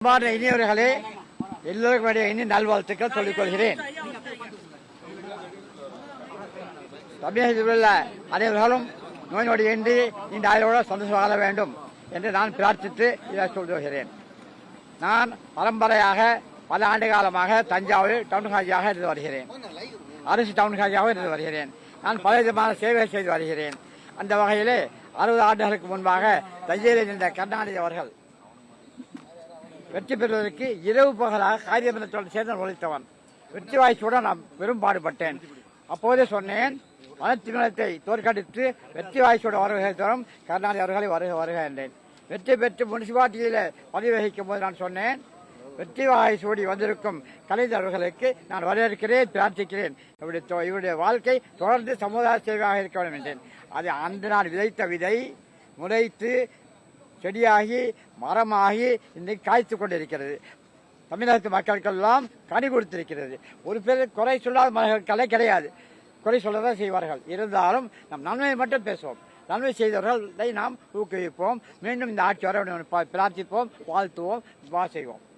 இனியவர்களே, எல்லோருக்கும் இனி நல்வாழ்த்துக்கள் சொல்லிக் கொள்கிறேன். தமிழகத்தில் உள்ள அனைவர்களும் நோய் நொடியின்றி இந்த ஆயுளோடு சந்தோஷம் வாழ வேண்டும் என்று நான் பிரார்த்தித்து இதை சொல்லுகிறேன். நான் பரம்பரையாக பல ஆண்டு காலமாக தஞ்சாவூர் டவுன் ஹாஜியாக இருந்து வருகிறேன். அரசு டவுன் ஹாஜியாக இருந்து வருகிறேன். நான் பல விதமான சேவைகள் செய்து வருகிறேன். அந்த வகையிலே 60 ஆண்டுகளுக்கு முன்பாக தஞ்சையில் இருந்த கருணாநிதி அவர்கள் வெற்றி பெறுவதற்கு இரவு பகலாக காரியமன்றத்தோடு சேர்ந்து உழைத்தவன். வெற்றி வாய்ச்சோடு நான் பெரும் பாடுபட்டேன். அப்போதே சொன்னேன், மனத்தினத்தை தோற்கடித்து வெற்றி வாய்ச்சோடு வருகை தரும் கருணாநிதி அவர்களை வருக என்றேன். வெற்றி பெற்று முனிசிபாலிட்டியில் பதவி வகிக்கும் போது நான் சொன்னேன், வெற்றி வாய்ச்சோடி வந்திருக்கும் கலைஞர் அவர்களுக்கு நான் வரவேற்கிறேன், பிரார்த்திக்கிறேன். இவருடைய வாழ்க்கை தொடர்ந்து சமுதாய சேவையாக இருக்க வேண்டும் என்றேன். அது அந்த நான் விதைத்த விதை முளைத்து செடியாகி மரமாகி இன்றைக்கு காய்த்து கொண்டிருக்கிறது. தமிழகத்து மக்களுக்கெல்லாம் கனி கொடுத்திருக்கிறது. ஒரு பேர் குறை சொல்லாத மக்களே கிடையாது. குறை சொல்லதான் செய்வார்கள். இருந்தாலும் நம் நன்மையை மட்டும் பேசுவோம். நன்மை செய்தவர்களை நாம் ஊக்குவிப்போம். மீண்டும் இந்த ஆட்சி வர பிரார்த்திப்போம், வாழ்த்துவோம், செய்வோம்.